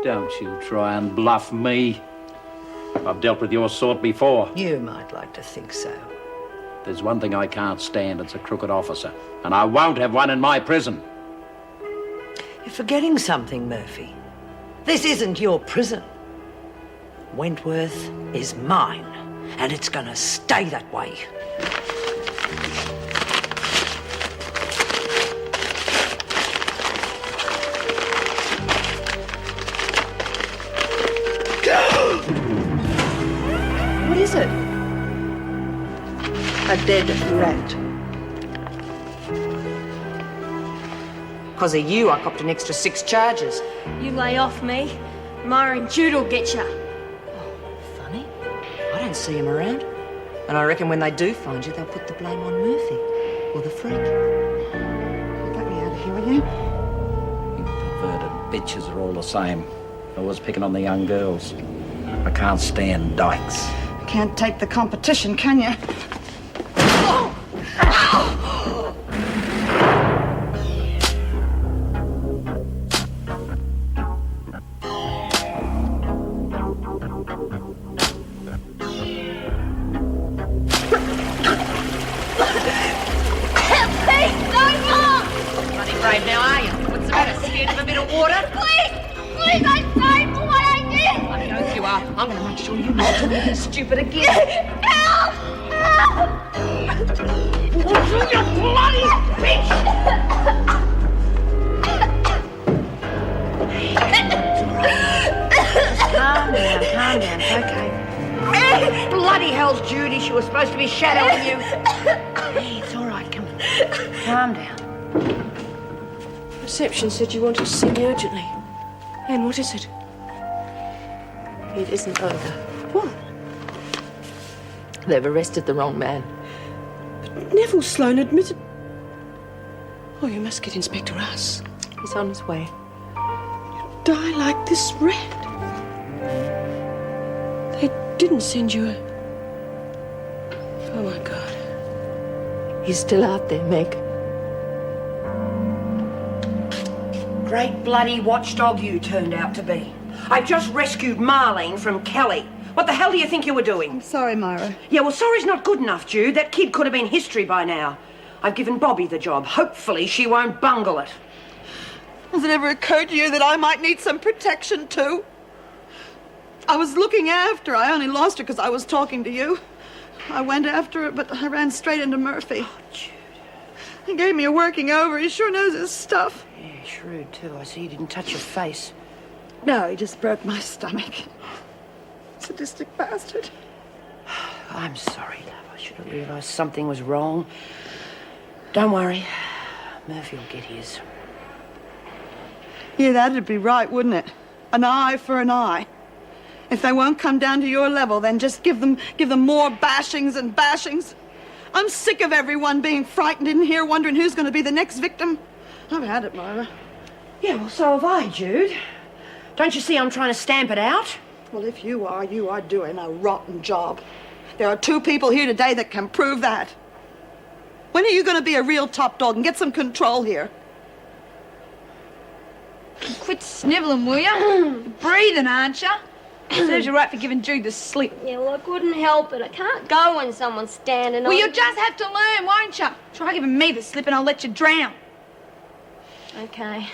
Don't you try and bluff me. I've dealt with your sort before. You might like to think so. There's one thing I can't stand, it's a crooked officer. And I won't have one in my prison. You're forgetting something, Murphy. This isn't your prison. Wentworth is mine, and it's gonna stay that way. What is it? A dead rat. Because of you, I copped an extra 6 charges. You lay off me. Myra and Jude will get you. Funny. I don't see him around. And I reckon when they do find you, they'll put the blame on Murphy. Or the freak. Get me out of here, will you? You perverted bitches are all the same. Always picking on the young girls. I can't stand dykes. Can't take the competition, can you? Brave now, are you? What's the matter? Scared of a bit of water? Please, I'm sorry for what I did. I know you are. I'm going to make sure you never do anything stupid again. Help! You bloody bitch! Calm down, it's okay. Bloody hell's Judy, she was supposed to be shadowing you. Hey, it's all right, come on. Calm down. Reception said you wanted to see me urgently. Anne, what is it? It isn't over. What? They've arrested the wrong man. But Neville Sloane admitted... Oh, you must get Inspector Russ. He's on his way. Die like this rat. They didn't send you a... Oh, my God. He's still out there, Meg. Great bloody watchdog you turned out to be. I just rescued Marlene from Kelly. What the hell do you think you were doing? I'm sorry, Myra. Yeah, well, sorry's not good enough, Jude. That kid could have been history by now. I've given Bobby the job. Hopefully she won't bungle it. Has it ever occurred to you that I might need some protection, too? I was looking after her. I only lost her because I was talking to you. I went after her, but I ran straight into Murphy. Oh, Jude. He gave me a working over. He sure knows his stuff. Yeah, shrewd, too. I see you didn't touch your face. No, he just broke my stomach. Sadistic bastard. I'm sorry, love. I should have realised something was wrong. Don't worry. Murphy will get his. Yeah, that'd be right, wouldn't it? An eye for an eye. If they won't come down to your level, then just give them more bashings and bashings. I'm sick of everyone being frightened in here, wondering who's going to be the next victim. I've had it, Myra. Yeah, well, so have I, Jude. Don't you see I'm trying to stamp it out? Well, if you are doing a rotten job. There are 2 people here today that can prove that. When are you going to be a real top dog and get some control here? Quit snivelling, will you? You're breathing, aren't you? Serves you right for giving Jude the slip. Yeah, well, I couldn't help it. I can't go when someone's standing Well, on... you'll just have to learn, won't you? Try giving me the slip and I'll let you drown. Okay.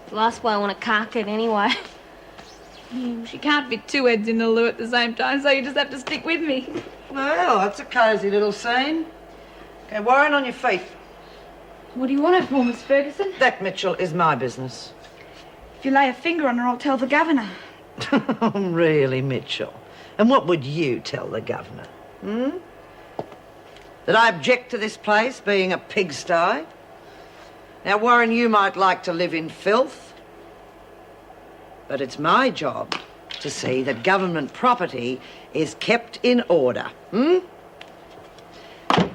The last one I want to cark it anyway. She can't fit 2 heads in the loo at the same time, so you just have to stick with me. Well, that's a cosy little scene. Okay, Warren, on your feet. What do you want it for, Miss Ferguson? That, Mitchell, is my business. If you lay a finger on her, I'll tell the governor. Really, Mitchell? And what would you tell the governor? That I object to this place being a pigsty? Now, Warren, you might like to live in filth, but it's my job to see that government property is kept in order,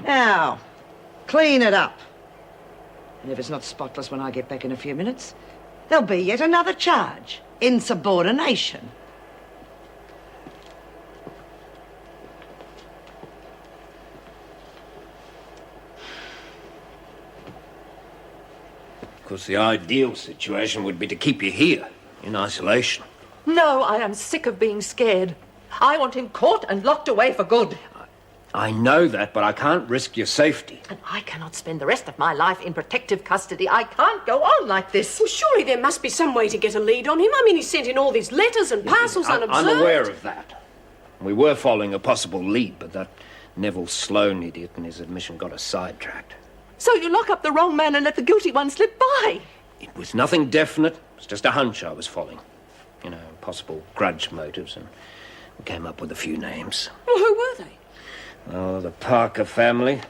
Now, clean it up. And if it's not spotless when I get back in a few minutes, there'll be yet another charge. Insubordination. Of course, the ideal situation would be to keep you here, in isolation. No, I am sick of being scared. I want him caught and locked away for good. I know that, but I can't risk your safety. And I cannot spend the rest of my life in protective custody. I can't go on like this. Well, surely there must be some way to get a lead on him. I mean, he sent in all these letters and parcels unobserved. I'm unaware of that. We were following a possible lead, but that Neville Sloane idiot and his admission got us sidetracked. So you lock up the wrong man and let the guilty one slip by? It was nothing definite. It was just a hunch I was following. You know, possible grudge motives, and we came up with a few names. Well, who were they? Oh, the Parker family,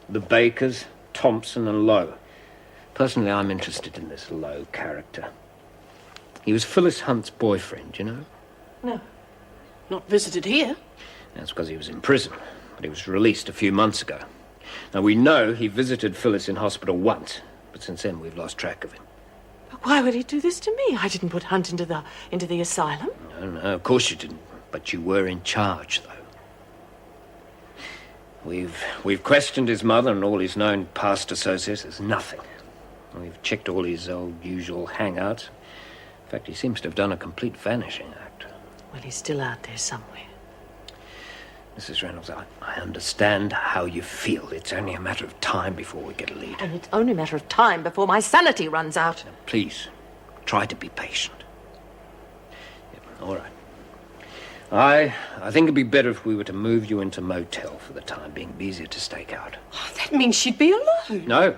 the Bakers, Thompson and Lowe. Personally, I'm interested in this Lowe character. He was Phyllis Hunt's boyfriend, you know? No. Not visited here. That's because he was in prison, but he was released a few months ago. Now, we know he visited Phyllis in hospital once, but since then we've lost track of him. But why would he do this to me? I didn't put Hunt into the asylum. No, of course you didn't, but you were in charge, though. We've questioned his mother and all his known past associates. There's nothing. We've checked all his old usual hangouts. In fact, he seems to have done a complete vanishing act. Well, he's still out there somewhere. Mrs. Reynolds, I understand how you feel. It's only a matter of time before we get a lead. And it's only a matter of time before my sanity runs out. Now, please, try to be patient. Yeah, all right. I think it'd be better if we were to move you into motel for the time being. It'd be easier to stake out. Oh, that means she'd be alone. No.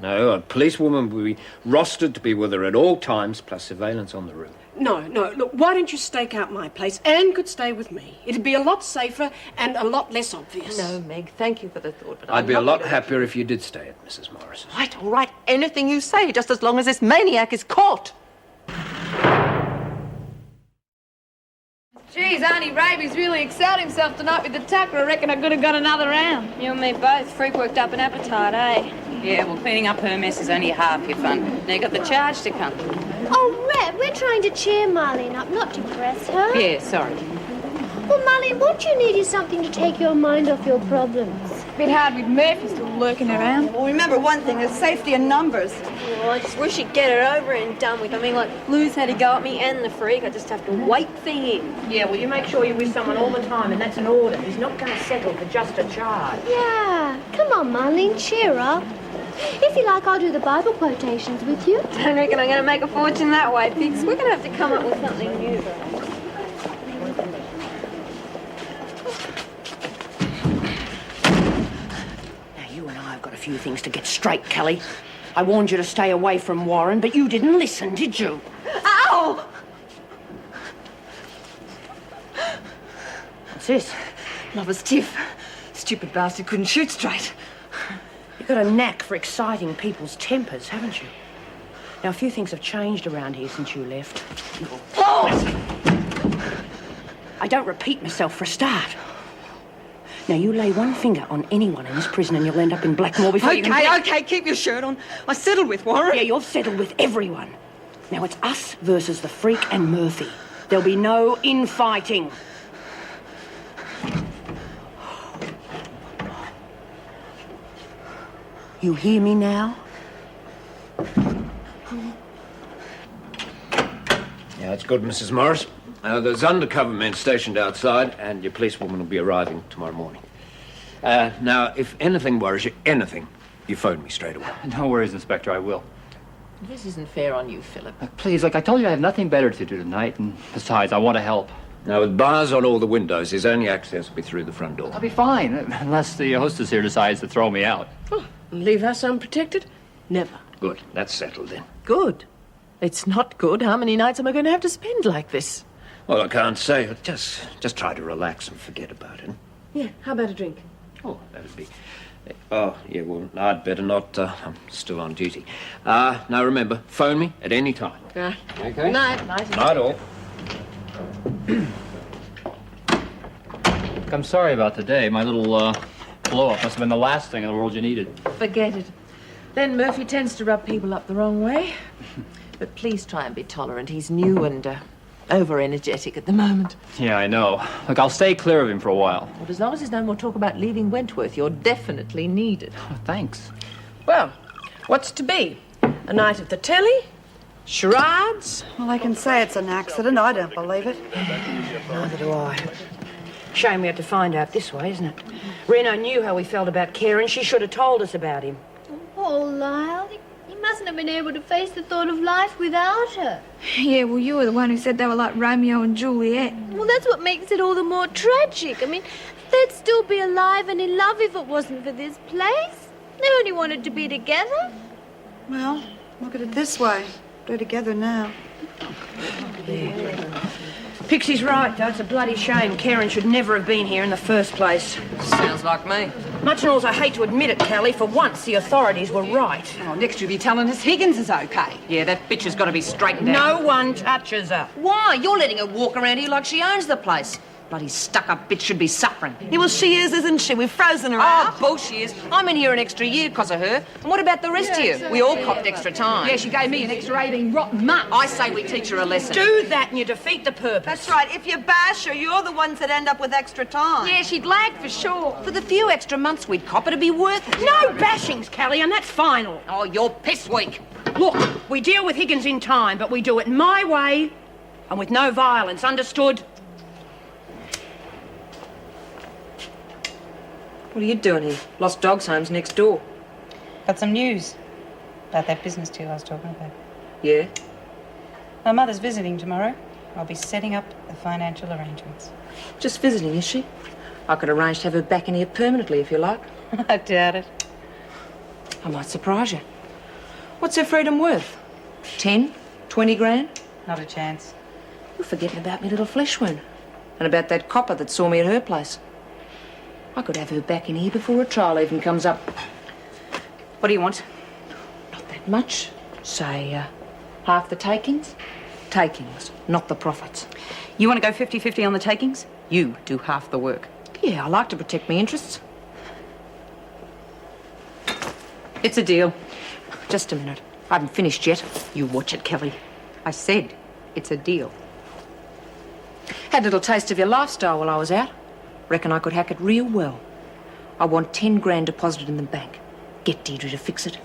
A policewoman would be rostered to be with her at all times, plus surveillance on the room. No, look, why don't you stake out my place? Anne could stay with me. It'd be a lot safer and a lot less obvious. No, Meg, thank you for the thought, but I'd be a lot happier if you did stay at Mrs. Morris's. All right, anything you say, just as long as this maniac is caught. Geez, Auntie Raby's really excelled himself tonight with the tackle. I reckon I could have got another round. You and me both. Freak worked up an appetite, eh? Yeah, well, cleaning up her mess is only half your fun. Now you got the charge to come. Oh, Red, we're trying to cheer Marlene up, not depress her. Yeah, sorry. Well, Marlene, what you need is something to take your mind off your problems. Bit hard with Murphy still lurking around. Well, remember one thing, there's safety in numbers. Oh, I just wish he'd get it over and done with. I mean, like, Lou's had to go at me and the freak. I just have to wait for him. Yeah, well, you make sure you're with someone all the time, and that's an order. He's not going to settle for just a charge. Yeah, come on, Marlene, cheer up. If you like, I'll do the Bible quotations with you. I reckon I'm going to make a fortune that way, Pix. We're going to have to come up with something new. Now, you and I have got a few things to get straight, Kelly. I warned you to stay away from Warren, but you didn't listen, did you? Ow! What's this? Lover's tiff. Stupid bastard couldn't shoot straight. You've got a knack for exciting people's tempers, haven't you? Now, a few things have changed around here since you left. Oh! I don't repeat myself for a start. Now, you lay one finger on anyone in this prison and you'll end up in Blackmore before you can... Okay, keep your shirt on. I settled with Warren. Yeah, you've settled with everyone. Now, it's us versus the freak and Murphy. There'll be no infighting. You hear me now? Yeah, that's good, Mrs. Morris. There's undercover men stationed outside, and your policewoman will be arriving tomorrow morning. Now, if anything worries you, you phone me straight away. No worries, Inspector, I will. This isn't fair on you, Philip. Please, like I told you, I have nothing better to do tonight, and besides, I want to help. Now, with bars on all the windows, his only access will be through the front door. I'll be fine, unless the hostess here decides to throw me out. Oh, and leave us unprotected? Never. Good, that's settled then. Good. It's not good. How many nights am I going to have to spend like this? Well, I can't say. Just try to relax and forget about it. Yeah, how about a drink? Oh, that would be... Oh, yeah, well, I'd better not. I'm still on duty. Now, remember, phone me at any time. Right. Okay? Night. Night all. I'm sorry about today. My little blow-up must have been the last thing in the world you needed. Forget it. Then Murphy tends to rub people up the wrong way. But please try and be tolerant. He's new and over-energetic at the moment. Yeah, I know. Look, I'll stay clear of him for a while. But as long as there's no more talk about leaving Wentworth, you're definitely needed. Oh, thanks. Well, what's to be? A night of the telly Charades? Well, they can say it's an accident. I don't believe it. Neither do I. Shame we had to find out this way, isn't it? Reno knew how we felt about Karen. She should have told us about him. Oh, Lyle, you mustn't have been able to face the thought of life without her. Yeah, well, you were the one who said they were like Romeo and Juliet. Well, that's what makes it all the more tragic. I mean, they'd still be alive and in love if it wasn't for this place. They only wanted to be together. Well, look at it this way. They're together now. Pixie's right, though. It's a bloody shame. Karen should never have been here in the first place. Sounds like me. Much and all I hate to admit it, Callie, for once the authorities were right. Oh, next you'll be telling us Higgins is okay. Yeah, that bitch has got to be straightened out. No one touches her. Why? You're letting her walk around here like she owns the place. Bloody stuck-up bitch should be suffering. Yeah, well, she is, isn't she? We've frozen her out. Oh, bullshit she is. I'm in here an extra year because of her. And what about the rest of you? We all copped extra time. Yeah, she gave me an extra 18 rotten months. I say we teach her a lesson. Do that and you defeat the purpose. That's right. If you bash her, you're the ones that end up with extra time. Yeah, she'd lag for sure. For the few extra months we'd cop, it'd be worth it. No bashings, Callie, and that's final. Oh, you're piss weak. Look, we deal with Higgins in time, but we do it my way and with no violence, understood? What are you doing here? Lost Dogs Home's next door. Got some news about that business deal I was talking about. Yeah? My mother's visiting tomorrow. I'll be setting up the financial arrangements. Just visiting, is she? I could arrange to have her back in here permanently, if you like. I doubt it. I might surprise you. What's her freedom worth? 10? 20 grand? Not a chance. You're forgetting about me little flesh wound. And about that copper that saw me at her place. I could have her back in here before a trial even comes up. What do you want? Not that much. Say, half the takings? Takings, not the profits. You want to go 50-50 on the takings? You do half the work. Yeah, I like to protect my interests. It's a deal. Just a minute. I haven't finished yet. You watch it, Kelly. I said it's a deal. Had a little taste of your lifestyle while I was out. Reckon I could hack it real well. I want 10 grand deposited in the bank. Get Deirdre to fix it.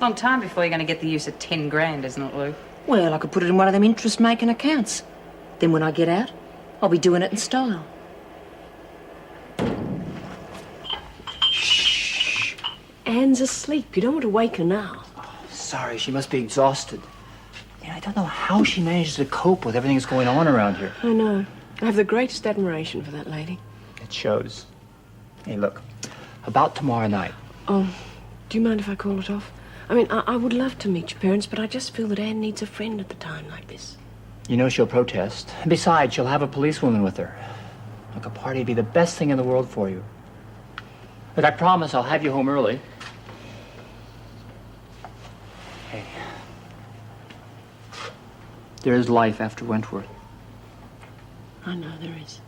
Long time before you're going to get the use of 10 grand, isn't it, Lou? Well, I could put it in one of them interest-making accounts. Then when I get out, I'll be doing it in style. Shh. Anne's asleep. You don't want to wake her now. Oh, sorry, she must be exhausted. I don't know how she manages to cope with everything that's going on around here. I know. I have the greatest admiration for that lady. It shows. Hey, look, about tomorrow night. Oh, do you mind if I call it off? I mean, I would love to meet your parents, but I just feel that Anne needs a friend at a time like this. You know she'll protest. And besides, she'll have a policewoman with her. Look, a party'd be the best thing in the world for you. But I promise I'll have you home early. Hey. There is life after Wentworth. I know there is.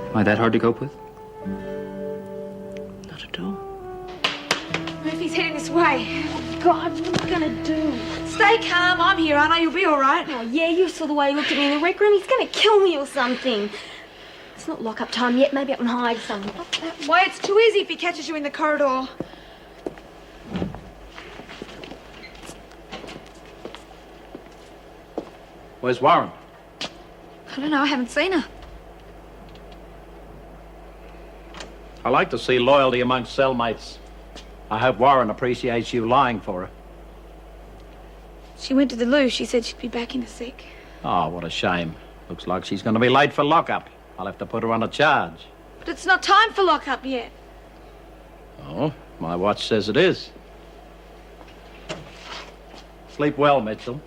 Am I that hard to cope with? Not at all. Murphy's heading this way. God, what are we gonna do? Stay calm. I'm here, aren't I? You'll be all right. Oh, yeah, you saw the way he looked at me in the rec room. He's gonna kill me or something. It's not lock-up time yet. Maybe I can hide somewhere. Why, it's too easy if he catches you in the corridor. Where's Warren? I don't know. I haven't seen her. I like to see loyalty amongst cellmates. I hope Warren appreciates you lying for her. She went to the loo. She said she'd be back in a sec. Oh, what a shame. Looks like she's going to be late for lockup. I'll have to put her on a charge. But it's not time for lock-up yet. Oh, my watch says it is. Sleep well, Mitchell.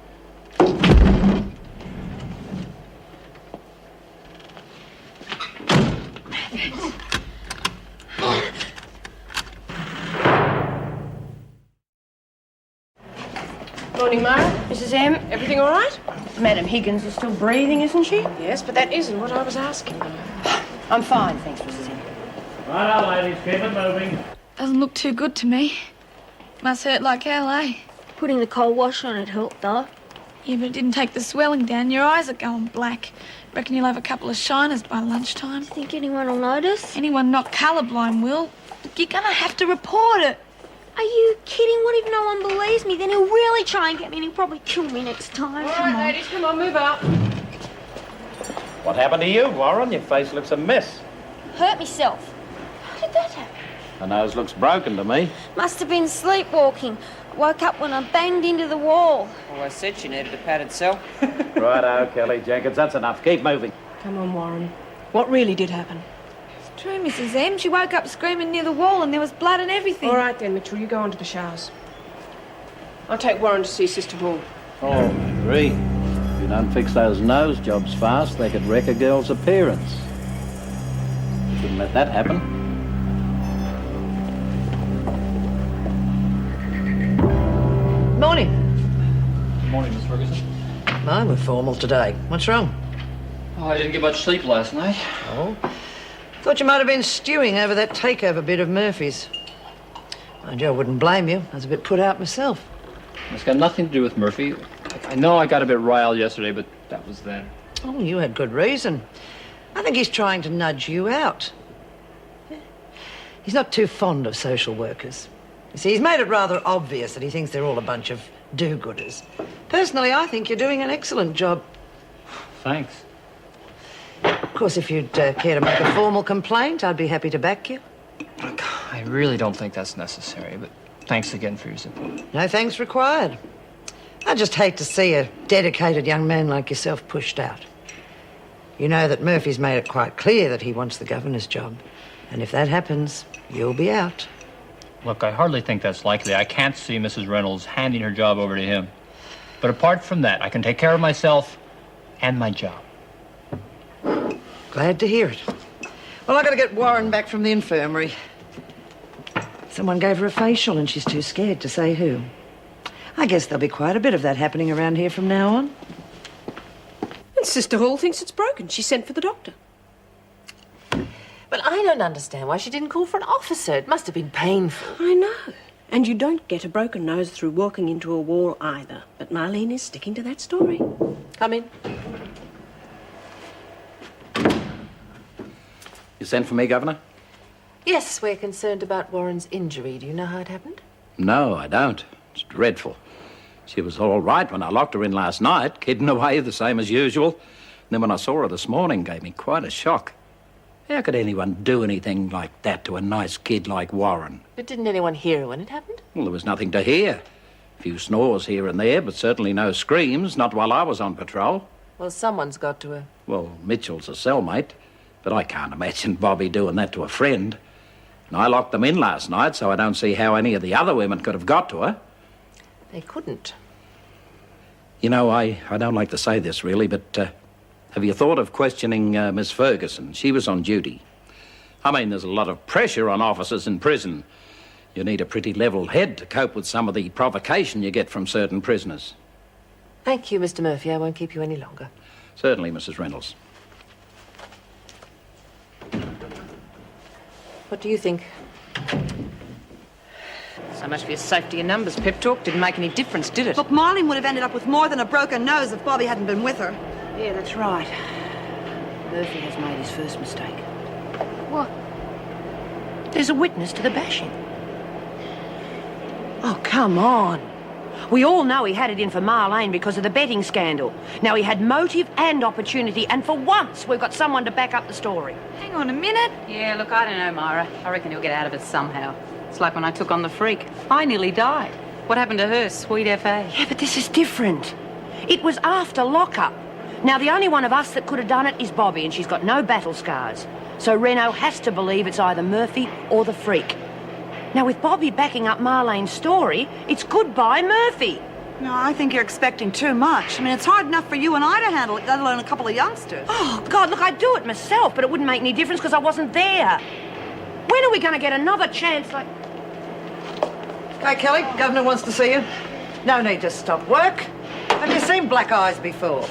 Morning, Mara. Mrs. M. Everything all right? Madam Higgins is still breathing, isn't she? Yes, but that isn't what I was asking. I'm fine, thanks, Mrs. M. Right on, ladies. Keep it moving. Doesn't look too good to me. Must hurt like hell, eh? Putting the cold wash on it helped, though. Yeah, but it didn't take the swelling down. Your eyes are going black. Reckon you'll have a couple of shiners by lunchtime. Think anyone will notice? Anyone not colourblind will. You're gonna have to report it. Are you kidding? What if no one believes me? Then he'll really try and get me and he'll probably kill me next time. All right, ladies, come on, move out. What happened to you, Warren? Your face looks a mess. Hurt myself. How did that happen? The nose looks broken to me. Must have been sleepwalking. Woke up when I banged into the wall. Oh, I said she needed a padded cell. Righto, Kelly Jenkins, that's enough. Keep moving. Come on, Warren. What really did happen? It's true, Mrs. M. She woke up screaming near the wall and there was blood and everything. All right then, Mitchell, you go on to the showers. I'll take Warren to see Sister Hall. Oh, Marie, if you don't fix those nose jobs fast, they could wreck a girl's appearance. You shouldn't let that happen. Morning. Good morning, Miss Ferguson. Mine were formal today. What's wrong? Oh, I didn't get much sleep last night. Oh? Thought you might have been stewing over that takeover bid of Murphy's. Mind you, I wouldn't blame you. I was a bit put out myself. It's got nothing to do with Murphy. I know I got a bit riled yesterday, but that was then. Oh, you had good reason. I think he's trying to nudge you out. He's not too fond of social workers. You see, he's made it rather obvious that he thinks they're all a bunch of do-gooders. Personally, I think you're doing an excellent job. Thanks. Of course, if you'd care to make a formal complaint, I'd be happy to back you. I really don't think that's necessary, but thanks again for your support. No thanks required. I just hate to see a dedicated young man like yourself pushed out. You know that Murphy's made it quite clear that he wants the governor's job. And if that happens, you'll be out. Look, I hardly think that's likely. I can't see Mrs. Reynolds handing her job over to him. But apart from that, I can take care of myself and my job. Glad to hear it. Well, I got to get Warren back from the infirmary. Someone gave her a facial and she's too scared to say who. I guess there'll be quite a bit of that happening around here from now on. And Sister Hall thinks it's broken. She sent for the doctor. But I don't understand why she didn't call for an officer. It must have been painful. I know. And you don't get a broken nose through walking into a wall either. But Marlene is sticking to that story. Come in. You sent for me, Governor? Yes, we're concerned about Warren's injury. Do you know how it happened? No, I don't. It's dreadful. She was all right when I locked her in last night, kidding away the same as usual. And then when I saw her this morning, gave me quite a shock. How could anyone do anything like that to a nice kid like Warren? But didn't anyone hear when it happened? Well, there was nothing to hear. A few snores here and there, but certainly no screams, not while I was on patrol. Well, someone's got to her. Well, Mitchell's a cellmate, but I can't imagine Bobby doing that to a friend. And I locked them in last night, so I don't see how any of the other women could have got to her. They couldn't. You know, I don't like to say this, really, but have you thought of questioning Miss Ferguson? She was on duty. I mean, there's a lot of pressure on officers in prison. You need a pretty level head to cope with some of the provocation you get from certain prisoners. Thank you, Mr. Murphy. I won't keep you any longer. Certainly, Mrs. Reynolds. What do you think? So much for your safety in numbers pep talk. Didn't make any difference, did it? Look, Marlene would have ended up with more than a broken nose if Bobby hadn't been with her. Yeah, that's right. Murphy has made his first mistake. What? There's a witness to the bashing. Oh, come on. We all know he had it in for Marlene because of the betting scandal. Now, he had motive and opportunity, and for once, we've got someone to back up the story. Hang on a minute. Yeah, look, I don't know, Myra. I reckon he'll get out of it somehow. It's like when I took on the freak. I nearly died. What happened to her, sweet F.A.? Yeah, but this is different. It was after lockup. Now, the only one of us that could have done it is Bobby, and she's got no battle scars. So Reno has to believe it's either Murphy or the freak. Now, with Bobby backing up Marlene's story, it's goodbye Murphy. No, I think you're expecting too much. I mean, it's hard enough for you and I to handle it, let alone a couple of youngsters. Oh, God, look, I'd do it myself, but it wouldn't make any difference because I wasn't there. When are we going to get another chance like... Hey, Kelly, Governor wants to see you. No need to stop work. Have you seen black eyes before?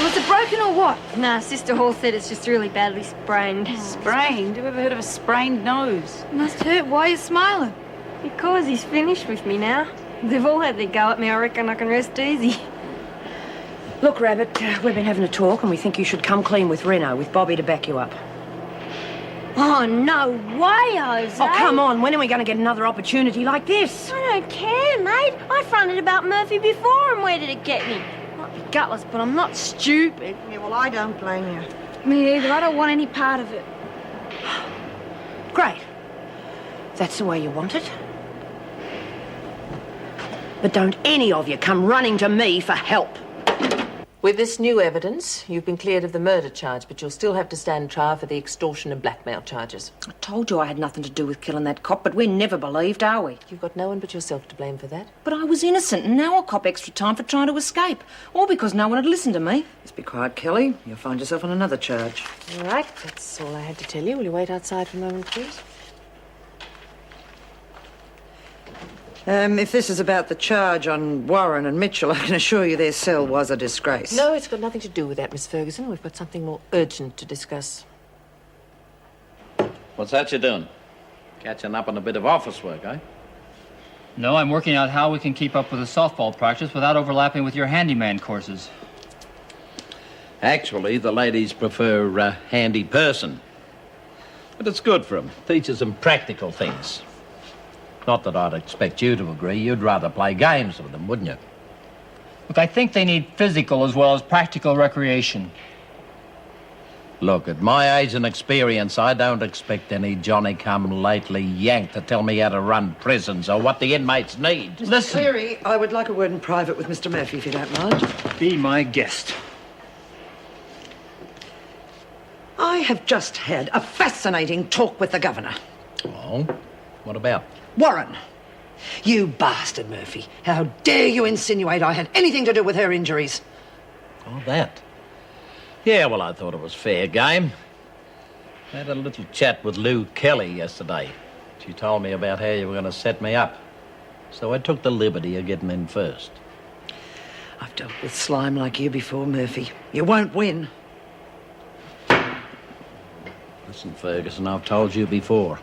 Was it broken or what? Nah, Sister Hall said it's just really badly sprained. Sprained? Who ever heard of a sprained nose? Must hurt. Why are you smiling? Because he's finished with me now. They've all had their go at me. I reckon I can rest easy. Look, Rabbit, we've been having a talk and we think you should come clean with Reno, with Bobby to back you up. Oh, no way, Jose. Oh, come on. When are we going to get another opportunity like this? I don't care, mate. I fronted about Murphy before, and where did it get me? Might be gutless, but I'm not stupid. Yeah, well, I don't blame you. Me either. I don't want any part of it. Great. That's the way you want it. But don't any of you come running to me for help. With this new evidence, you've been cleared of the murder charge, but you'll still have to stand trial for the extortion and blackmail charges. I told you I had nothing to do with killing that cop, but we're never believed, are we? You've got no one but yourself to blame for that. But I was innocent, and now I'll cop extra time for trying to escape. All because no one had listened to me. Just be quiet, Kelly. You'll find yourself on another charge. All right, that's all I had to tell you. Will you wait outside for a moment, please? If this is about the charge on Warren and Mitchell, I can assure you their cell was a disgrace. No, it's got nothing to do with that, Miss Ferguson. We've got something more urgent to discuss. What's that you're doing? Catching up on a bit of office work, eh? No, I'm working out how we can keep up with the softball practice without overlapping with your handyman courses. Actually, the ladies prefer handy person. But it's good for them. Teaches them practical things. Not that I'd expect you to agree. You'd rather play games with them, wouldn't you? Look, I think they need physical as well as practical recreation. Look, at my age and experience, I don't expect any Johnny-come-lately yank to tell me how to run prisons or what the inmates need. Listen. Cleary, I would like a word in private with Mr. Murphy, if you don't mind. Be my guest. I have just had a fascinating talk with the governor. Oh? What about? Warren. You bastard, Murphy. How dare you insinuate I had anything to do with her injuries? Oh, that. Yeah, well, I thought it was fair game. I had a little chat with Lou Kelly yesterday. She told me about how you were going to set me up. So I took the liberty of getting in first. I've dealt with slime like you before, Murphy. You won't win. Listen, Ferguson, I've told you before.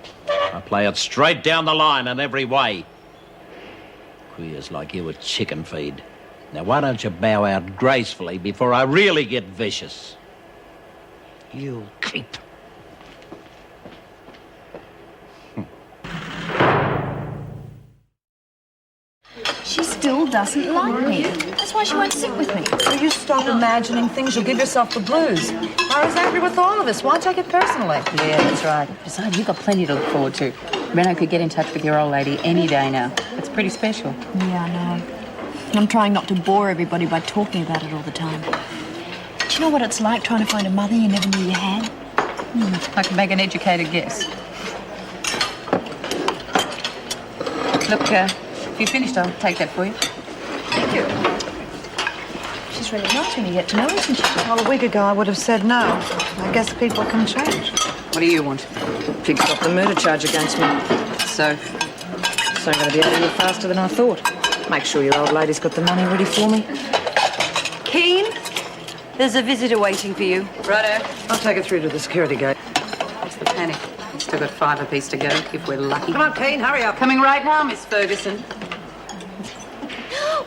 I play it straight down the line in every way. Queers like you at chicken feed. Now, why don't you bow out gracefully before I really get vicious? You creep. She still doesn't like me. That's why she won't sit with me. Will you stop imagining things? You'll give yourself the blues. I was angry with all of us. Why take it personally? Yeah, that's right. Besides, you've got plenty to look forward to. Reno could get in touch with your old lady any day now. It's pretty special. Yeah, I know. I'm trying not to bore everybody by talking about it all the time. Do you know what it's like trying to find a mother you never knew you had? I can make an educated guess. Look, if you're finished, I'll take that for you. Thank you. She's really nice when you get to know her, isn't she? Well, a week ago I would have said no. I guess people can change. What do you want? Picked up the murder charge against me. So I'm going to be out of here faster than I thought. Make sure your old lady's got the money ready for me. Keen, there's a visitor waiting for you. Righto. I'll take it through to the security gate. What's the panic? We've still got 5 apiece to go, if we're lucky. Come on, Keen, hurry up. Coming right now, Miss Ferguson.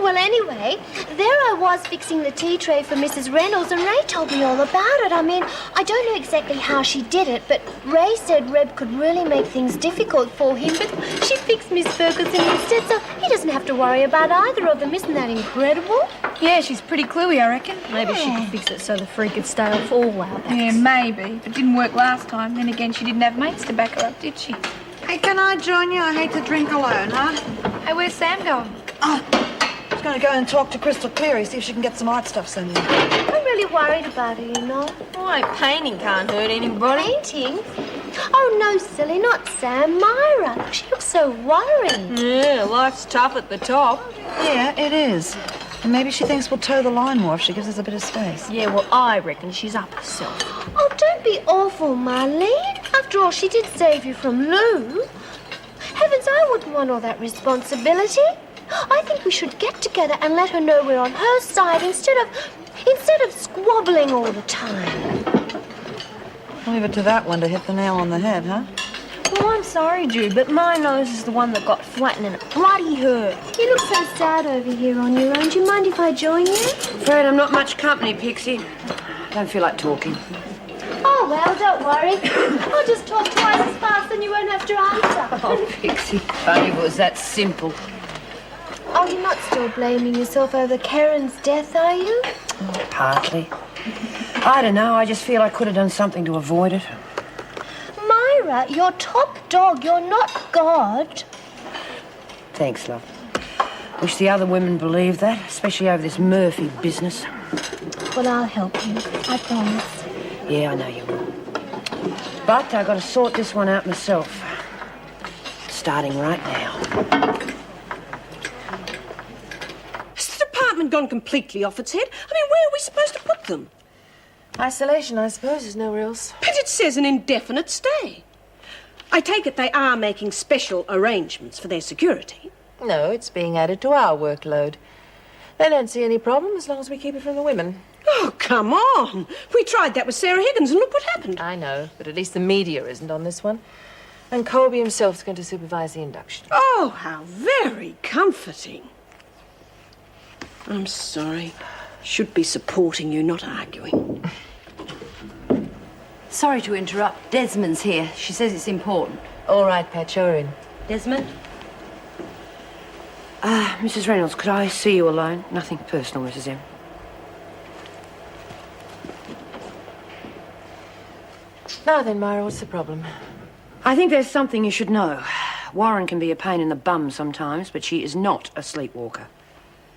Well, anyway, there I was fixing the tea tray for Mrs. Reynolds, and Ray told me all about it. I mean, I don't know exactly how she did it, but Ray said Reb could really make things difficult for him, but she fixed Miss Ferguson instead, so he doesn't have to worry about either of them. Isn't that incredible? Yeah, she's pretty cluey, I reckon. Maybe she could fix it so the freak could stay off all our backs. Yeah, maybe. But it didn't work last time. Then again, she didn't have mates to back her up, did she? Hey, can I join you? I hate to drink alone, huh? Hey, where's Sam going? I'm going to go and talk to Crystal Cleary, see if she can get some art stuff sent in. I'm really worried about her, you know. Why, painting can't hurt anybody. Painting? Oh, no, silly, not Sam. Myra. She looks so worried. Yeah, life's tough at the top. Yeah, it is. And maybe she thinks we'll toe the line more if she gives us a bit of space. Yeah, well, I reckon she's up herself. Oh, don't be awful, Marlene. After all, she did save you from Lou. Heavens, I wouldn't want all that responsibility. I think we should get together and let her know we're on her side instead of squabbling all the time. Leave it to that one to hit the nail on the head, huh? Oh, I'm sorry, Jude, but my nose is the one that got flattened and it bloody hurt. You look so sad over here on your own. Do you mind if I join you? Afraid I'm not much company, Pixie. Don't feel like talking. Oh, well, don't worry. I'll just talk twice as fast and you won't have to answer. Oh, Pixie, if only it was that simple. Oh, you're not still blaming yourself over Karen's death, are you? Partly. I don't know, I just feel I could have done something to avoid it. Myra, you're top dog. You're not God. Thanks, love. Wish the other women believed that, especially over this Murphy business. Well, I'll help you. I promise. Yeah, I know you will. But I've got to sort this one out myself. Starting right now. Has the department gone completely off its head? I mean, where are we supposed to put them? Isolation, I suppose. There's nowhere else. But it says an indefinite stay. I take it they are making special arrangements for their security. No, it's being added to our workload. They don't see any problem as long as we keep it from the women. Oh, come on. We tried that with Sarah Higgins and look what happened. I know, but at least the media isn't on this one. And Colby himself's going to supervise the induction. Oh, how very comforting. I'm sorry. Should be supporting you, not arguing. Sorry to interrupt. Desmond's here. She says it's important. All right, Pat, show her in. Desmond? Mrs. Reynolds, could I see you alone? Nothing personal, Mrs. M. Now then, Myra, what's the problem? I think there's something you should know. Warren can be a pain in the bum sometimes, but she is not a sleepwalker.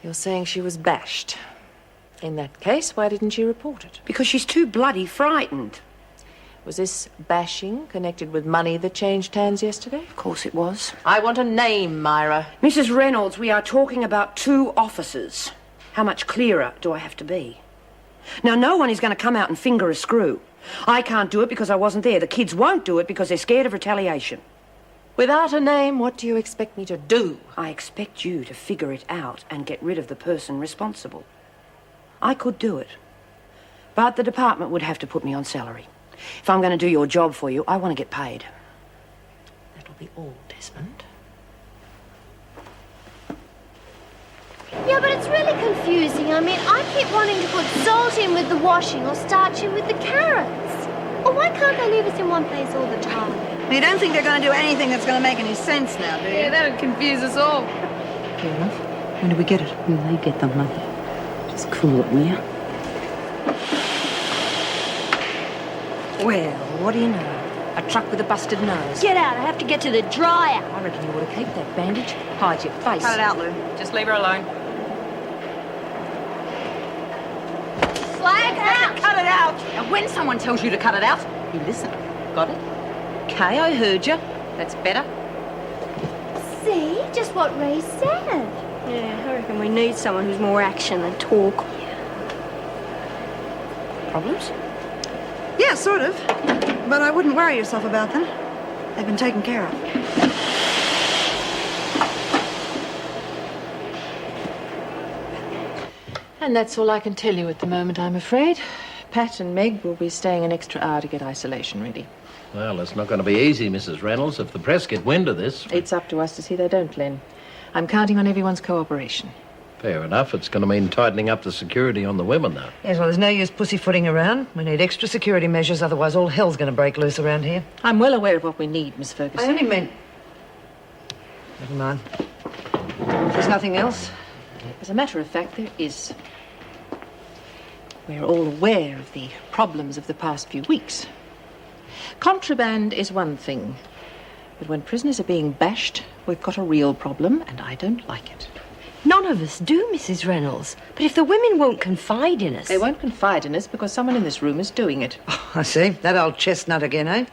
You're saying she was bashed. In that case, why didn't she report it? Because she's too bloody frightened. Was this bashing connected with money that changed hands yesterday? Of course it was. I want a name, Myra. Mrs. Reynolds, we are talking about 2 officers. How much clearer do I have to be? Now, no one is going to come out and finger a screw. I can't do it because I wasn't there. The kids won't do it because they're scared of retaliation. Without a name, what do you expect me to do? I expect you to figure it out and get rid of the person responsible. I could do it, but the department would have to put me on salary. If I'm going to do your job for you, I want to get paid. That'll be all, Desmond. Yeah, but it's really confusing. I mean, I keep wanting to put salt in with the washing or starch in with the carrots. Or why can't they leave us in one place all the time? You don't think they're going to do anything that's going to make any sense now, do you? Yeah, that'd confuse us all. Fair enough. When do we get it? When they get the money. Just cool it, will you? Well, what do you know? A truck with a busted nose. Get out. I have to get to the dryer. I reckon you ought to keep that bandage. Hide your face. Cut it out, Lou. Just leave her alone. Flag out. Cut it out! And when someone tells you to cut it out, you listen. Got it? Okay, I heard you. That's better. See? Just what Ray said. Yeah, I reckon we need someone who's more action than talk. Problems? Yeah, sort of. But I wouldn't worry yourself about them. They've been taken care of. And that's all I can tell you at the moment, I'm afraid. Pat and Meg will be staying an extra hour to get isolation ready. Well, it's not going to be easy, Mrs. Reynolds, if the press get wind of this. It's up to us to see they don't, Len. I'm counting on everyone's cooperation. Fair enough. It's going to mean tightening up the security on the women, though. Yes, well, there's no use pussyfooting around. We need extra security measures, otherwise all hell's going to break loose around here. I'm well aware of what we need, Miss Ferguson. I only meant... Never mind. There's nothing else? As a matter of fact, there is. We're all aware of the problems of the past few weeks. Contraband is one thing, but when prisoners are being bashed, we've got a real problem, and I don't like it. None of us do, Mrs. Reynolds. But if the women won't confide in us... They won't confide in us because someone in this room is doing it. Oh, I see. That old chestnut again, eh?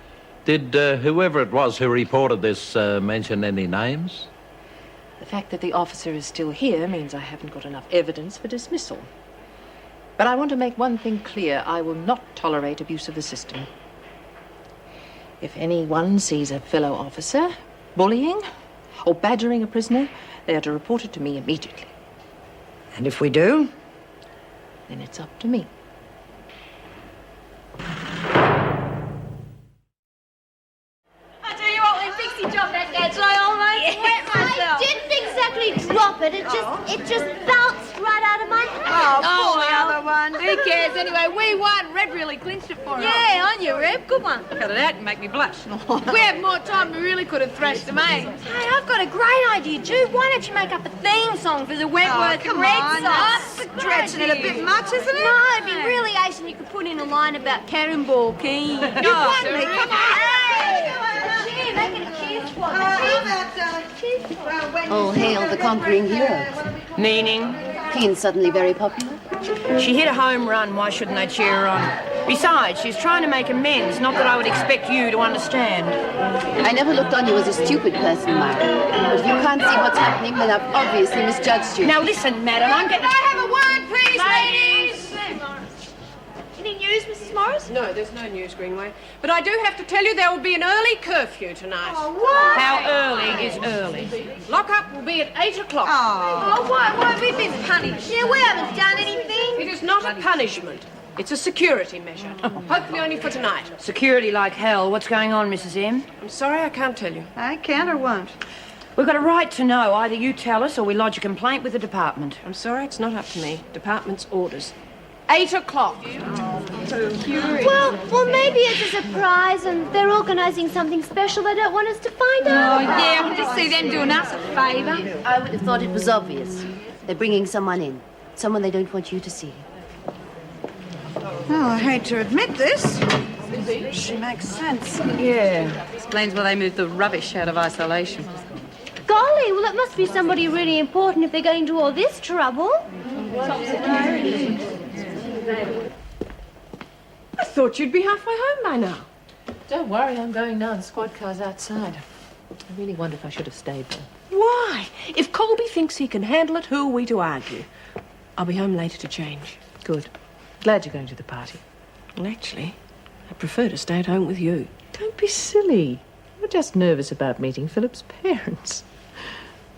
Did whoever it was who reported this mention any names? The fact that the officer is still here means I haven't got enough evidence for dismissal. But I want to make one thing clear. I will not tolerate abuse of the system. If anyone sees a fellow officer bullying or badgering a prisoner, they are to report it to me immediately. And if we do? Then it's up to me. I tell you what Who cares anyway? We won. Red really clinched it for us. Yeah, on you, Reb. Good one. Cut it out and make me blush. If we had more time, we really could have thrashed them, eh? Hey, I've got a great idea, Jude. Why don't you make up a theme song for the Wentworth come Red on, song? that's stretching it a bit much, isn't it? No, it'd be really ace and you could put in a line about Cannonball Keen. You won me, come on. Cheer, make it a cheer squad. All hail the conquering hero. Meaning? Keen's suddenly very popular. She hit a home run, why shouldn't they cheer her on? Besides, she's trying to make amends, not that I would expect you to understand. I never looked on you as a stupid person, Myra. But if you can't see what's happening, then I've obviously misjudged you. Now listen, madam, I'm getting... Can I have a word, please, ladies? Any news, Mrs. Morris? No, there's no news, Greenway. But I do have to tell you there will be an early curfew tonight. Oh, what? How early is early? Lock-up will be at 8 o'clock. Oh, why have we been punished? Yeah, we haven't done anything. It is not a punishment. It's a security measure. Hopefully only for tonight. Security like hell. What's going on, Mrs. M? I'm sorry I can't tell you. I can't or won't. We've got a right to know. Either you tell us or we lodge a complaint with the department. I'm sorry, it's not up to me. Department's orders. 8 o'clock. Well, maybe it's a surprise and they're organising something special they don't want us to find out. Oh, yeah, we'll just see them doing us a favour. I would have thought it was obvious. They're bringing someone in. Someone they don't want you to see. Oh, I hate to admit this. She makes sense. Yeah. Explains why they moved the rubbish out of isolation. Golly, well, it must be somebody really important if they're going to all this trouble. I thought you'd be halfway home by now. Don't worry, I'm going now. The squad car's outside. I really wonder if I should have stayed there. Why? If Colby thinks he can handle it, who are we to argue? I'll be home later to change. Good. Glad you're going to the party. Well, actually, I prefer to stay at home with you. Don't be silly. You're just nervous about meeting Philip's parents.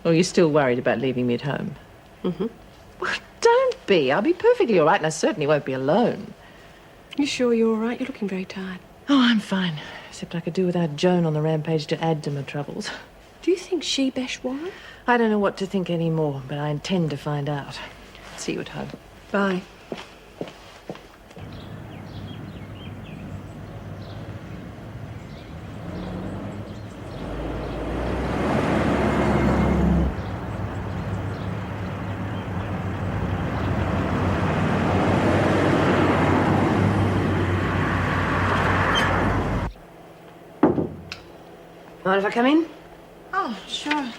Or you're still worried about leaving me at home? Mm-hmm. Well, don't be. I'll be perfectly all right, and I certainly won't be alone. You sure you're all right? You're looking very tired. Oh, I'm fine. Except I could do without Joan on the rampage to add to my troubles. Do you think she bashed Warren? I don't know what to think anymore, but I intend to find out. See you at home. Bye. Mind if I come in? Oh, sure.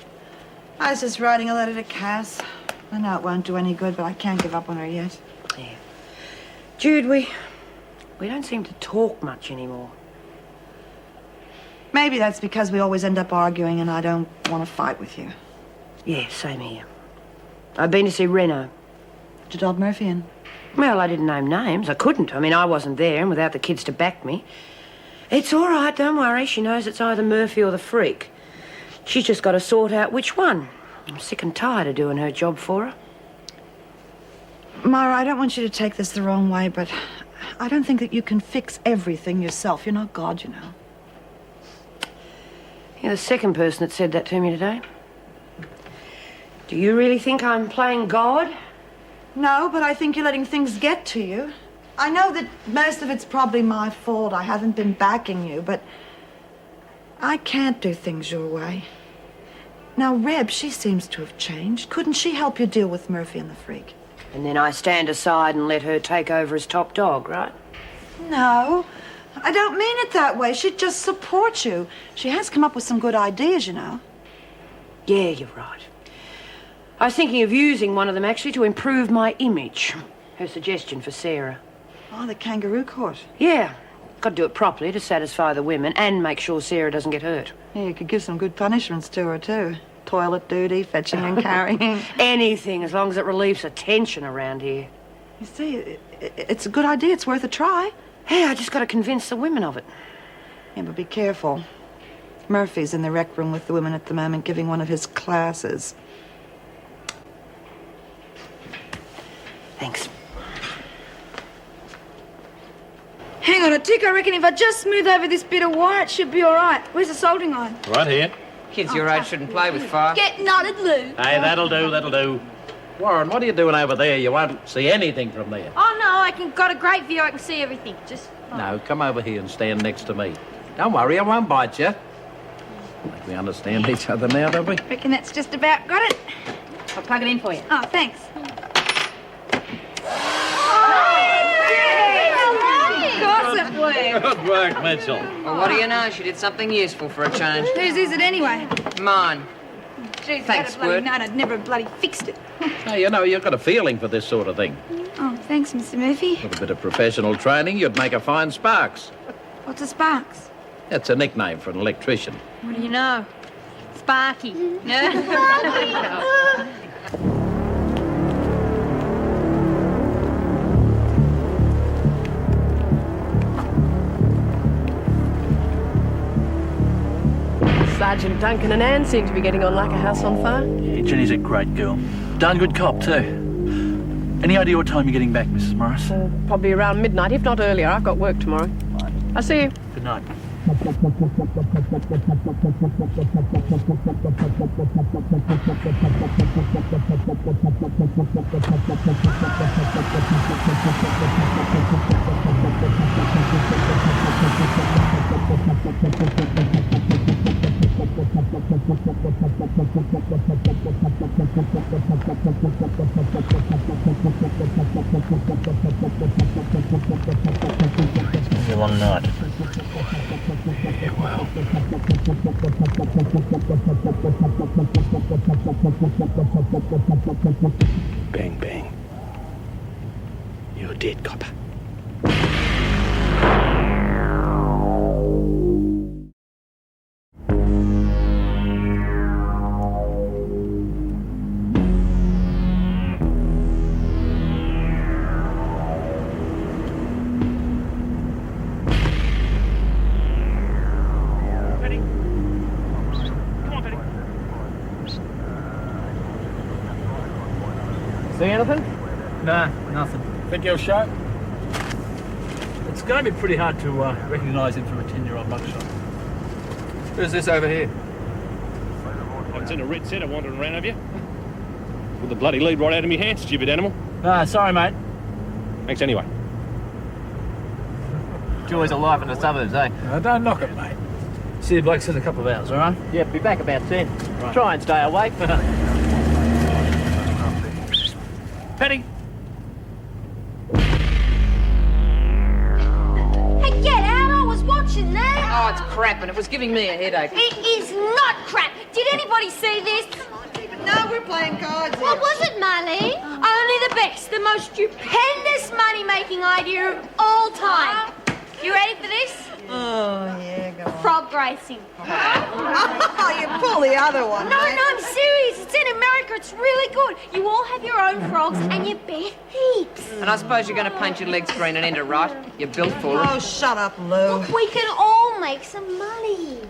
I was just writing a letter to Cass. I know it won't do any good, but I can't give up on her yet. Yeah. Jude, we don't seem to talk much anymore. Maybe that's because we always end up arguing and I don't want to fight with you. Yeah, same here. I've been to see Reno. Did you dob Murphy in? Well, I didn't name names. I couldn't. I mean, I wasn't there, and without the kids to back me. It's all right, don't worry. She knows it's either Murphy or the freak. She's just got to sort out which one. I'm sick and tired of doing her job for her. Myra, I don't want you to take this the wrong way, but I don't think that you can fix everything yourself. You're not God, you know. You're the second person that said that to me today. Do you really think I'm playing God? No, but I think you're letting things get to you. I know that most of it's probably my fault. I haven't been backing you, but I can't do things your way. Now, Reb, she seems to have changed. Couldn't she help you deal with Murphy and the freak? And then I stand aside and let her take over as top dog, right? No, I don't mean it that way. She'd just support you. She has come up with some good ideas, you know. Yeah, you're right. I was thinking of using one of them, actually, to improve my image. Her suggestion for Sarah. Oh, the kangaroo court. Yeah. Got to do it properly to satisfy the women and make sure Sarah doesn't get hurt. Yeah, you could give some good punishments to her, too. Toilet duty, fetching and carrying. Anything, as long as it relieves the tension around here. You see, it's a good idea. It's worth a try. Yeah, I just got to convince the women of it. Yeah, but be careful. Murphy's in the rec room with the women at the moment giving one of his classes. Thanks. Hang on a tick. I reckon if I just smooth over this bit of wire, it should be all right. Where's the soldering iron? Right here. Kids your age shouldn't play with fire. Get knotted, Lou. Hey, that'll do, that'll do. Warren, what are you doing over there? You won't see anything from there. Oh, no, got a great view. I can see everything. Just... No, come over here and stand next to me. Don't worry, I won't bite you. I think we understand each other now, don't we? Reckon that's just about got it. I'll plug it in for you. Oh, thanks. Good work, Mitchell. Well, what do you know? She did something useful for a change. Whose is it anyway? Mine. Jeez, Thanks, if I had a bloody Squirt. night, I'd never bloody fixed it. Hey, you know, you've got a feeling for this sort of thing. Oh, thanks, Mr. Murphy. With a bit of professional training, you'd make a fine Sparks. What's a Sparks? That's a nickname for an electrician. What do you know? Sparky. Sergeant Duncan and Anne seem to be getting on like a house on fire. Yeah, Jenny's a great girl. Darn good cop, too. Any idea what time you're getting back, Mrs. Morris? Probably around midnight, if not earlier. I've got work tomorrow. I'll see you. Good night. It's gonna be a long night. Yeah, well. Bang, bang. You're dead, copper. See anything? Nah, nothing. Think he'll show? It's going to be pretty hard to recognise him from a 10-year-old mugshot. Who's this over here? I've seen a red setter wandering around, have you? With the bloody lead right out of me hand, stupid animal. Ah, sorry, mate. Thanks anyway. Joy's alive in the suburbs, eh? Don't knock it, mate. See you blokes in a couple of hours, all right? Yeah, be back about 10. Right. Try and stay awake. Penny! Hey, get out! I was watching that. Oh, it's crap, and it was giving me a headache. It is not crap. Did anybody see this? No, we're playing cards. What was it, Marlene? Only the best, the most stupendous money-making idea of all time. You ready for this? Oh, yeah, go on. Frog racing. Oh, you pull the other one. No, mate. I'm serious. It's in America. It's really good. You all have your own frogs and you bet heaps. And I suppose you're going to paint your legs green and end it right. You're built for it. Oh, shut up, Lou. Look, we can all make some money.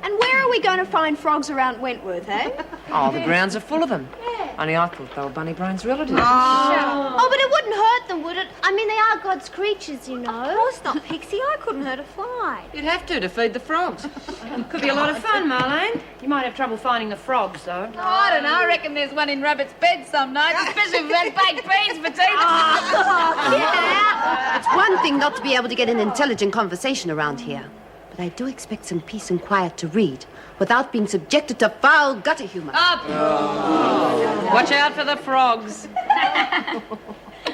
And where are we going to find frogs around Wentworth, eh? Oh, the grounds are full of them. Only I thought they were Bunny Brain's relatives. Oh, but it wouldn't hurt them, would it? I mean, they are God's creatures, you know. Of course not, Pixie. I couldn't hurt a fly. You'd have to feed the frogs. Could be a lot of fun, Marlene. You might have trouble finding the frogs, though. Oh, I don't know. I reckon there's one in Rabbit's bed some nights, especially if we've had baked beans for tea. It's one thing not to be able to get an intelligent conversation around here, but I do expect some peace and quiet to read without being subjected to foul gutter humor. Up! Watch out for the frogs.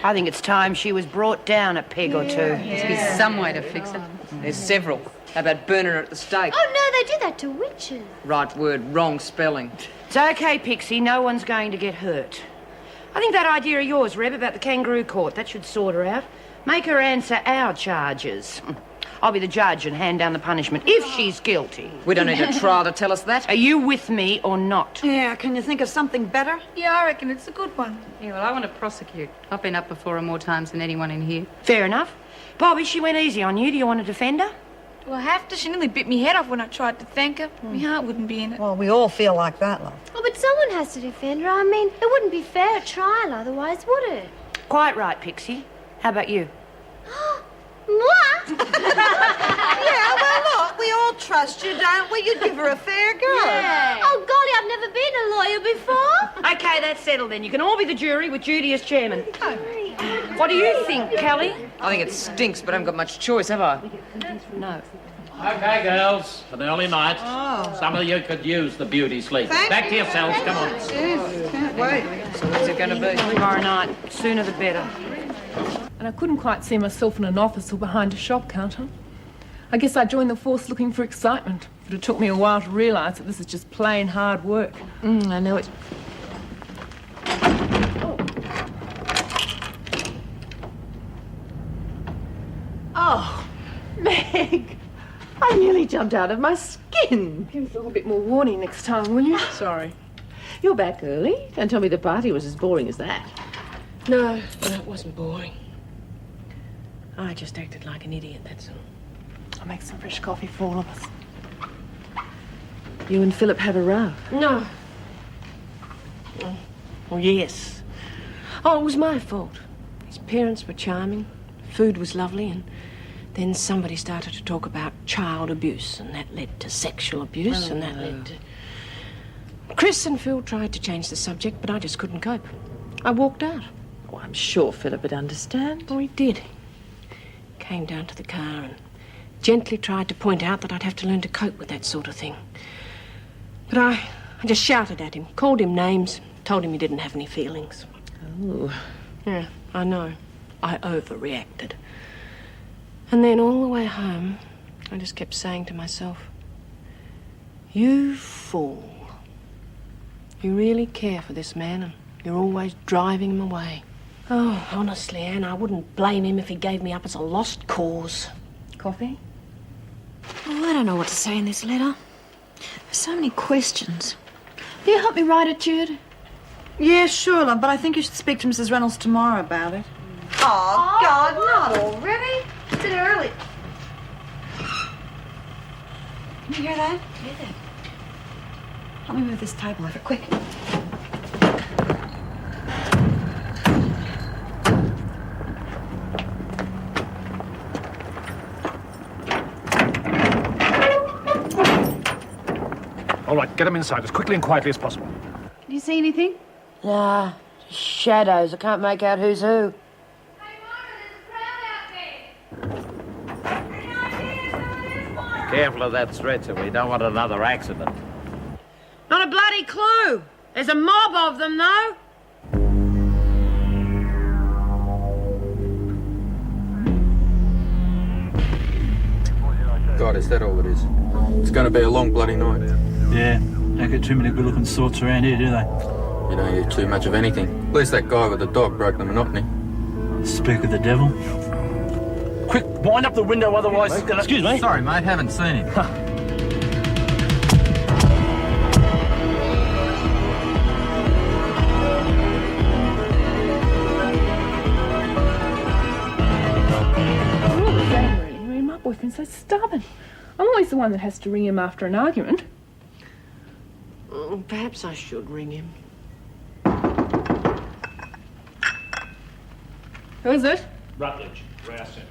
I think it's time she was brought down a peg or two. Must be some way to fix it. There's several. How about burning her at the stake? Oh, no, they do that to witches. Right word, wrong spelling. It's okay, Pixie. No one's going to get hurt. I think that idea of yours, Reb, about the kangaroo court, that should sort her out. Make her answer our charges. I'll be the judge and hand down the punishment if she's guilty. We don't need a trial to tell us that. Are you with me or not? Yeah, can you think of something better? Yeah, I reckon it's a good one. Yeah, well, I want to prosecute. I've been up before her more times than anyone in here. Fair enough. Bobby, she went easy on you. Do you want to defend her? Do I have to? She nearly bit me head off when I tried to thank her. My heart wouldn't be in it. Well, we all feel like that, love. Oh, but someone has to defend her. I mean, it wouldn't be fair at trial otherwise, would it? Quite right, Pixie. How about you? What? Yeah, well, look, We all trust you, don't we? You'd give her a fair go. Yeah. Oh, golly, I've never been a lawyer before. Okay, that's settled then. You can all be the jury with Judy as chairman. What do you think, Kelly? I think it stinks, but I haven't got much choice, have I? No. Okay, girls, an early night. Oh. Some of you could use the beauty sleep. Thank Back to yourselves, come on. Jeez, can't wait. So what's it going to be? Tomorrow night. Sooner the better. And I couldn't quite see myself in an office or behind a shop counter. I guess I joined the force looking for excitement, but it took me a while to realise that this is just plain hard work. I know it. Oh, Meg, I nearly jumped out of my skin. Give us a little bit more warning next time, will you? Sorry. You're back early. Don't tell me the party was as boring as that. No, it wasn't boring. I just acted like an idiot, that's all. I'll make some fresh coffee for all of us. You and Philip have a row? No. Well, yes. Oh, it was my fault. His parents were charming, food was lovely, and then somebody started to talk about child abuse, and that led to sexual abuse, and that led to... Chris and Phil tried to change the subject, but I just couldn't cope. I walked out. Oh, I'm sure Philip would understand. Oh, he did. Came down to the car and gently tried to point out that I'd have to learn to cope with that sort of thing. But I just shouted at him, called him names, told him he didn't have any feelings. Oh. Yeah, I know. I overreacted. And then all the way home, I just kept saying to myself, you fool. You really care for this man and you're always driving him away. Oh, honestly, Anne, I wouldn't blame him if he gave me up as a lost cause. Coffee? Oh, I don't know what to say in this letter. There's so many questions. Will you help me write it, Jude? Yeah, sure, love, but I think you should speak to Mrs. Reynolds tomorrow about it. Oh, God, not already. It's a bit early. Can you hear that? Yeah. Help me move this table over, quick. All right, get them inside as quickly and quietly as possible. Can you see anything? Nah, just shadows. I can't make out who's who. Careful of that stretcher. We don't want another accident. Not a bloody clue. There's a mob of them, though. God, is that all it is? It's going to be a long bloody night. Yeah, don't get too many good-looking sorts around here, do they? You don't hear too much of anything. At least that guy with the dog broke the monotony. Speak of the devil. Quick, wind up the window, otherwise... Excuse me? Sorry, mate, haven't seen him. My boyfriend's so stubborn. I'm always the one that has to ring him after an argument. Perhaps I should ring him. Who is it? Rutledge, Rouse him.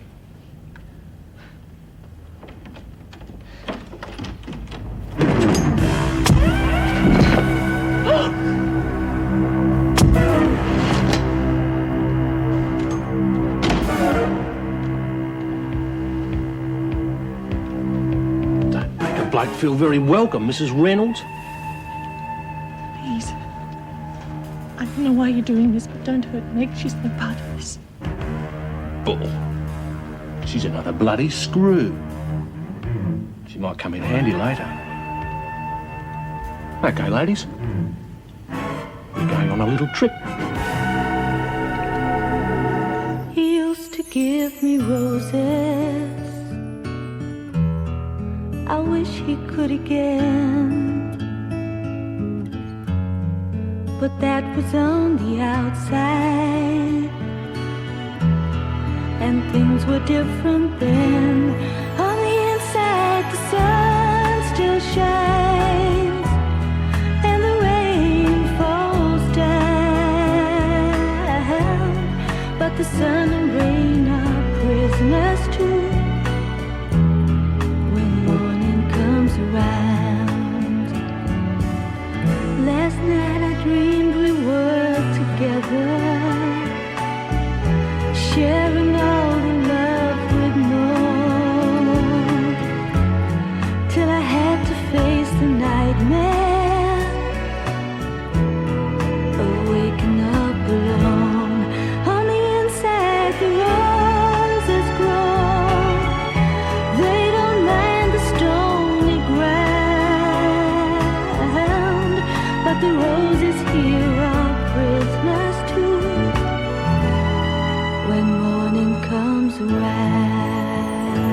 Bloke feel very welcome, Mrs. Reynolds. Please. I don't know why you're doing this, but don't hurt Meg. She's no part of this. Bull. She's another bloody screw. She might come in handy later. Okay, ladies. We're going on a little trip. He used to give me roses. I wish he could again, but that was on the outside, and things were different then. On the inside, the sun still shines, and the rain falls down, but the sun and rain are prisoners too. When morning sharing all the love with more, till I had to face the nightmare of waking up alone. On the inside, the roses grow. They don't mind the stony ground, but the roses here are prisoners too when morning comes around.